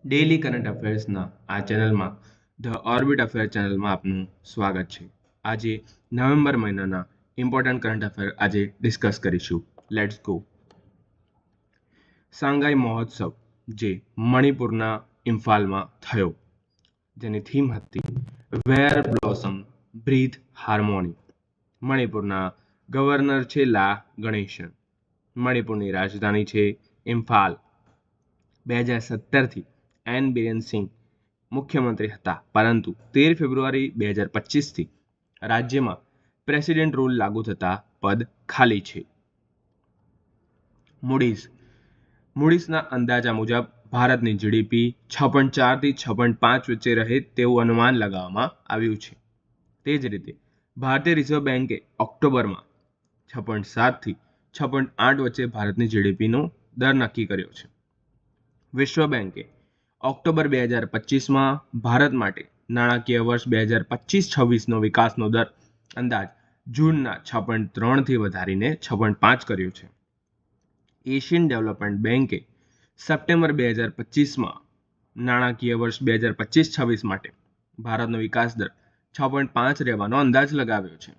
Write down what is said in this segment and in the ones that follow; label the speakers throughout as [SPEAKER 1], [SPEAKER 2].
[SPEAKER 1] Daily current અફેર્સના આ ચેનલમાં the orbit affair ચેનલમાં આપનું સ્વાગત છે. આજે નવેમ્બર મહિનાના ઇમ્પોર્ટન્ટ કરંટ અફેર આજે ડિસ્કસ કરીશું. Let's go. સાંઘાઈ મહોત્સવ જે મણિપુરના ઇમ્ફાલમાં થયો, જેની થીમ હતી વેર બ્લોસમ બ્રીથ હાર્મોની. મણિપુરના ગવર્નર છે લા ગણેશન. મણિપુરની રાજધાની છે ઇમ્ફાલ. 2017થી એન બિરેન સિંહ મુખ્યમંત્રી હતા, પરંતુ 13 ફેબ્રુઆરી 2025થી રાજ્યમાં પ્રેસિડેન્ટ રૂલ લાગુ થતા પદ ખાલી છે. મૂડીઝના અંદાજા મુજબ ભારતની જીડીપી 6.4 થી 6.5 વચ્ચે રહે તેવું અનુમાન લગાવવામાં આવ્યું છે. તે જ રીતે ભારતીય રિઝર્વ બેન્કે ઓક્ટોબરમાં 6.7 થી 6.8 વચ્ચે ભારતની જીડીપીનો દર નક્કી કર્યો છે. વિશ્વ બેન્કે ઓક્ટોબર 2025માં ભારત માટે નાણાકીય વર્ષ 2025-26નો વિકાસનો દર અંદાજ જૂનના 6.3થી વધારીને 6.5 કર્યો છે. એશિયન ડેવલપમેન્ટ બેન્કે સપ્ટેમ્બર 2025માં નાણાકીય વર્ષ 2025-26 માટે ભારતનો વિકાસ દર 6.5 રહેવાનો અંદાજ લગાવ્યો છે.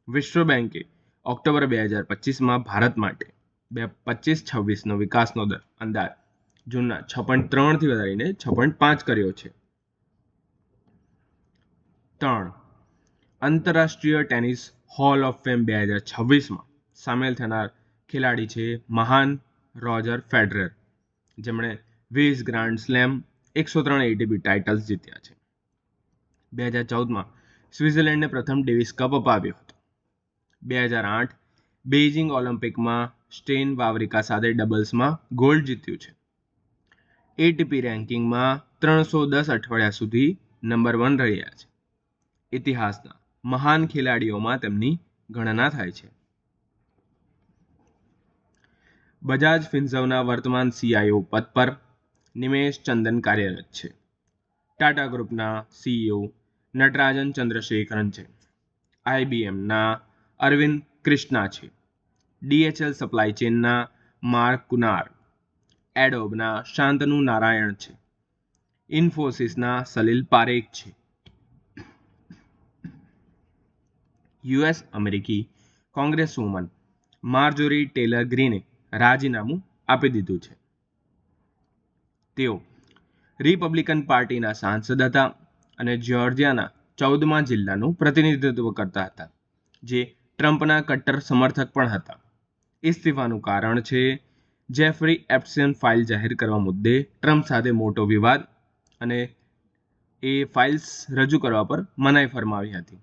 [SPEAKER 1] વિશ્વ બેન્કે ઓક્ટોબર 2025માં ભારત માટે 2025-26નો વિકાસનો દર અંદાજ જૂનના 6.3થી વધારીને 6.5 કર્યો છે. 3. આંતરરાષ્ટ્રીય ટેનિસ હોલ ઓફ ફેમ 2026માં સામેલ થનાર ખેલાડી છે મહાન રોજર ફેડરર, જેમણે 20 ગ્રાન્ડ સ્લેમ, 103 એટીપી ટાઇટલ્સ જીત્યા છે. 2014માં સ્વિટ્ઝરલેન્ડને પ્રથમ ડેવિસ કપ અપાવ્યો હતો. 2008 બેઇજિંગ ઓલિમ્પિકમાં સ્ટેન વાવરિકા સાથે ડબલ્સમાં ગોલ્ડ જીત્યું છે. એટીપી રેન્કિંગમાં 310 અઠવાડિયા સુધી નંબર 1 રહ્યા છે. ઇતિહાસના મહાન ખેલાડીઓમાં તેમની ગણના થાય છે. બજાજ ફિન્સર્વના વર્તમાન સીઈઓ પદ પર નિમેશ ચંદન કાર્યરત છે. ટાટા ગ્રુપના સીઈઓ નટરાજન ચંદ્રશેખરન છે. આઈબીએમના અરવિંદ કૃષ્ણા છે. ડીએચએલ સપ્લાય ચેનના માર્ક કુનાર, એડોબના શાંતનુ નારાયણ છે. ઇન્ફોસિસના સલીલ પારેખ છે. યુએસ અમેરિકી કોંગ્રેસવુમન માર્જોરી ટેલર ગ્રીને રાજીનામું આપી દીધું છે. તેઓ રિપબ્લિકન પાર્ટીના સાંસદ હતા અને જ્યોર્જિયાના 14મા જિલ્લાનું પ્રતિનિધિત્વ કરતા હતા, જે ટ્રમ્પના કટ્ટર સમર્થક પણ હતા. ઇસ્તીફાનું કારણ છે જેફરી એપ્સ્ટેઇન ફાઇલ જાહેર કરવા મુદ્દે ટ્રમ્પ સાથે મોટો વિવાદ અને એ ફાઇલ્સ રજૂ કરવા પર મનાઈ ફરમાવી હતી.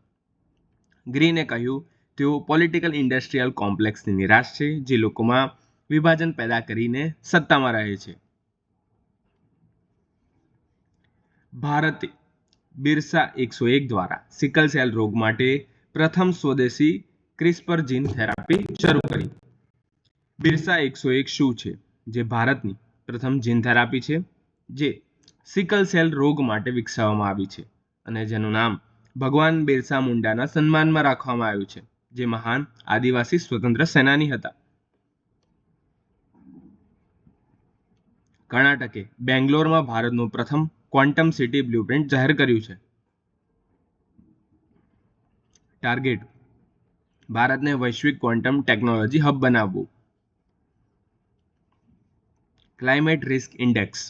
[SPEAKER 1] ગ્રીને કહ્યું, તેઓ પોલિટિકલ ઇન્ડસ્ટ્રીયલ કોમ્પ્લેક્સથી નિરાશ છે, જે લોકોમાં વિભાજન પેદા કરીને સત્તામાં રહે છે. ભારતે બિરસા 101 દ્વારા સિકલ સેલ રોગ માટે પ્રથમ સ્વદેશી ક્રિસ્પર જીન થેરાપી શરૂ કરી. બિરસા 101 શું છે? જે ભારતની પ્રથમ જીન થેરાપી છે, જે સિકલ સેલ રોગ માટે વિકસાવવામાં આવી છે અને જેનું નામ ભગવાન બિરસા મુંડાના સન્માનમાં રાખવામાં આવ્યું છે, જે મહાન આદિવાસી સ્વતંત્ર સેનાની હતા. કર્ણાટકે બેંગ્લોરમાં ભારતનું પ્રથમ ક્વોન્ટમ સિટી બ્લુપ્રિન્ટ જાહેર કર્યું છે. ટાર્ગેટ ભારતને વૈશ્વિક ક્વોન્ટમ ટેકનોલોજી હબ બનાવવું. ક્લાઇમેટ રિસ્ક ઇન્ડેક્સ,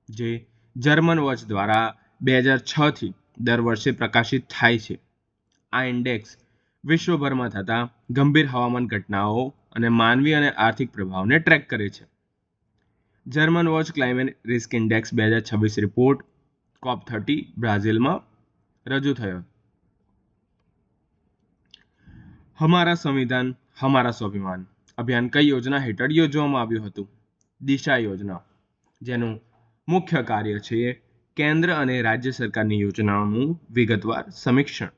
[SPEAKER 1] જે જર્મન વોચ દ્વારા 2006થી દર વર્ષે પ્રકાશિત થાય છે. આ ઇન્ડેક્સ વિશ્વભરમાં થતા ગંભીર હવામાન ઘટનાઓ અને માનવીય અને આર્થિક પ્રભાવને ટ્રેક કરે છે. German watch climate risk index 2026 report COP30 બ્રાઝિલમાં રજૂ થયો. હમારા સંવિધાન હમારા સ્વાભિમાન અભિયાન કઈ યોજના હેઠળ યોજવામાં આવ્યું હતું? દિશા યોજના, જેનું મુખ્ય કાર્ય છે કેન્દ્ર અને રાજ્ય સરકારની યોજનાઓનું વિગતવાર સમીક્ષણ,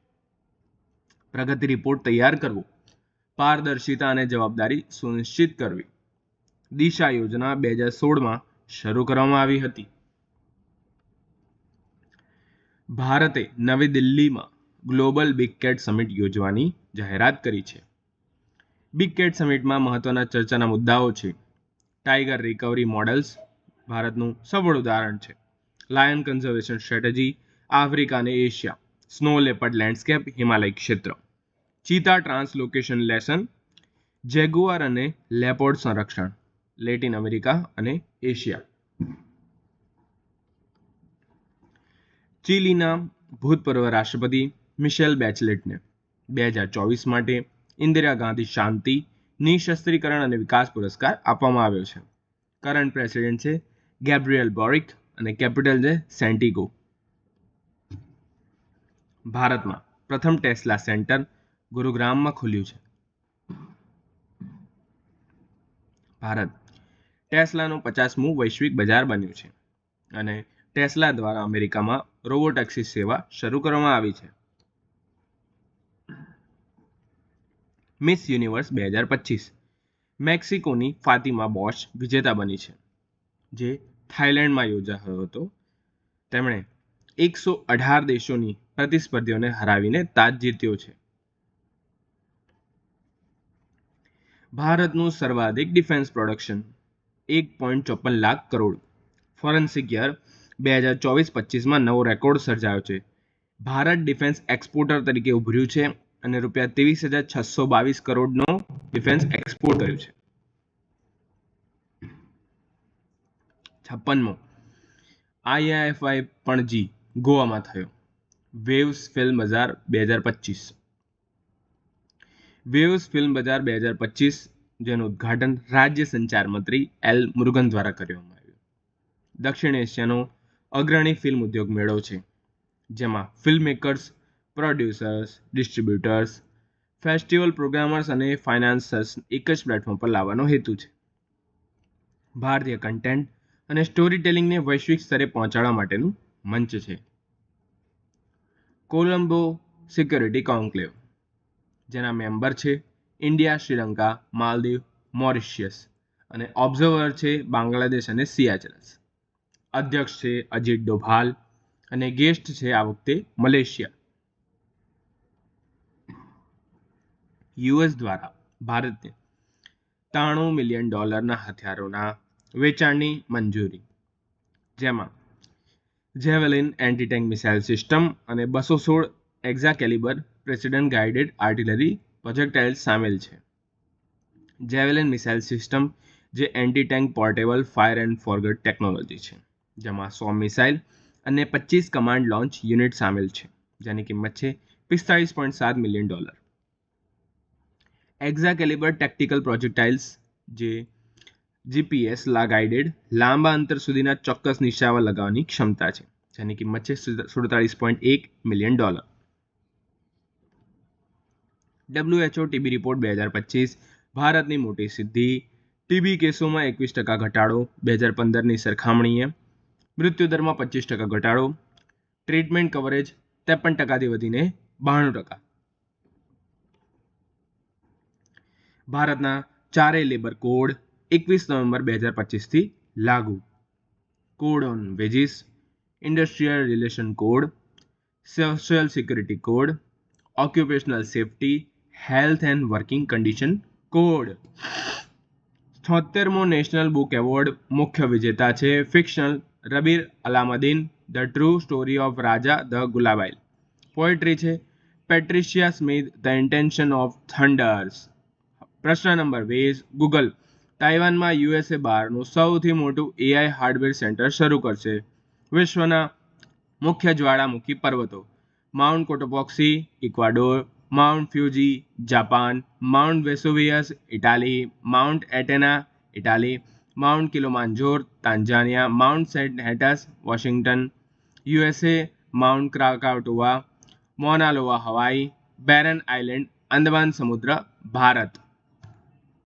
[SPEAKER 1] પ્રગતિ રિપોર્ટ તૈયાર કરવો, પારદર્શિતા અને જવાબદારી સુનિશ્ચિત કરવી. દિશા યોજના 2016માં શરૂ કરવામાં આવી હતી. ભારતે નવી દિલ્હીમાં ગ્લોબલ બિગ કેટ સમિટ યોજવાની જાહેરાત કરી છે. બિગ કેટ સમિટમાં મહત્વના ચર્ચાના મુદ્દાઓ છે ટાઈગર રિકવરી મોડલ્સ ભારતનું સફળ ઉદાહરણ છે. લાયન કન્ઝર્વેશન સ્ટ્રેટેજી, આફ્રિકા અને Asia, snow leopard landscape, Himalaya ક્ષેત્ર, ચીતા ટ્રાન્સલોકેશન લેસન, જેગુઆર અને લેપોર્ડ સંરક્ષણ, લેટિન અમેરિકા અને એશિયા. ચીલીના ભૂતપૂર્વ રાષ્ટ્રપતિ મિશેલ બેચલેટને 2024 માટે ઇન્દિરા ગાંધી શાંતિ, નિઃશસ્ત્રીકરણ અને વિકાસ પુરસ્કાર આપવામાં આવ્યો છે. કરંટ પ્રેસિડેન્ટ છે ગેબ્રિયલ બોરિક અને કેપિટલ છે સેન્ટિગો. ભારતમાં પ્રથમ ટેસ્લા સેન્ટર ગુરુગ્રામમાં ખુલ્યું છે. ભારત ટેસ્લાનું 50મું વૈશ્વિક બજાર બન્યું છે અને ટેસ્લા દ્વારા અમેરિકામાં રોબોટેક્સી સેવા શરૂ કરવામાં આવી છે. મિસ યુનિવર્સ 2025 મેક્સિકોની ફાતિમા બોશ વિજેતા બની છે, જે થાઇલેન્ડમાં યોજાયો હતો. તેમણે 118 દેશોની પ્રતિસ્પર્ધીઓને હરાવીને તાજ જીત્યો છે. ભારતનું સર્વાધિક defence production 1.54 lakh crore. Forensic year 2024-25માં નવો રેકોર્ડ સર્જાયો છે. ભારત ડિફેન્સ એક્સપોર્ટર તરીકે ઉભર્યું છે અને ₹23,622 કરોડનો ડિફેન્સ એક્સપોર્ટ કર્યું છે. 56મો IIFI પણજી ગોવામાં થયો. વેવ્સ ફિલ્મ બજાર 2025 વેવ્સ ફિલ્મ બજાર 2025, જેનું ઉદ્ઘાટન રાજ્ય સંચાર મંત્રી એલ મુરુગન દ્વારા કરવામાં આવ્યું. દક્ષિણ એશિયાનો અગ્રણી ફિલ્મ ઉદ્યોગ મેળો છે, જેમાં film makers, producers, distributors, festival programmers અને ફાઇનાન્સર્સ એક જ પ્લેટફોર્મ પર લાવવાનો હેતુ છે. ભારતીય કન્ટેન્ટ અને સ્ટોરી ટેલિંગને વૈશ્વિક સ્તરે પહોંચાડવા માટેનું મંચ છે. કોલંબો સિક્યોરિટી કોન્ક્લેવ, જેના મેમ્બર છે ઇન્ડિયા, શ્રીલંકા, માલદીવ, મોરિશિયસ અને ઓબ્ઝર્વર છે બાંગ્લાદેશ અને સિયાચેલ્સ. અધ્યક્ષ છે અજીત ડોભાલ અને ગેસ્ટ છે આ વખતે મલેશિયા. યુએસ દ્વારા ભારતને $93 મિલિયન હથિયારોના વેચાણની મંજૂરી, જેમાં javelin anti tank missile system અને 216 એક્ઝાકેલિબર પ્રેસિડન ગાઇડેડ આર્ટિલરી પ્રોજેક્ટાઇલ્સ સામેલ છે. જેવેલિન મિસાઇલ સિસ્ટમ જે anti tank portable fire and forget technology છે, જેમાં 100 મિસાઇલ અને 25 કમાન્ડ લોન્ચ યુનિટ સામેલ છે, જેની કિંમત છે $45.7 મિલિયન. એક્ઝાકેલિબર ટેક્ટિકલ પ્રોજેક્ટાઇલ્સ જે જીપીએસ ગાઇડેડ લાંબા અંતર સુધીના ચોક્કસ નિશાન લગાવવાની ક્ષમતા છે, જેની કિંમત છે $47.1 મિલિયન. WHO ટીબી રિપોર્ટ 2025 ભારતની મોટી સિદ્ધિ. ટીબી કેસોમાં 21% ઘટાડો 2015ની સરખામણીએ. મૃત્યુદરમાં 25% ઘટાડો. ટ્રીટમેન્ટ કવરેજ 53%થી વધીને 92%. ભારતના ચારેય લેબર કોડ 21 નવેમ્બર 2025થી લાગુ. Code on wages, industrial relation code, social security code, occupational safety, health and working condition code. 76મો નેશનલ બુક એવોર્ડ મુખ્ય વિજેતા છે fictional Rabih Alameddine, the true story of Raja the gullible. Poetry છે Patricia Smith, the intention of thunders. પ્રશ્ન number 20 Google તાઇવાનમાં USA બહારનું સૌથી મોટું AI hardware centre શરૂ કરશે. વિશ્વના મુખ્ય જ્વાળામુખી પર્વતો: Mount Cotopaxi Ecuador, Mount Fuji Japan, Mount Vesuvius Italy, Mount Etna Italy, Mount Kilimanjaro Tanzania, Mount Saint હેટાસ Washington USA, Mount Krakatoa Mauna Loa Hawaii, Barren Island Andaman સમુદ્ર ભારત.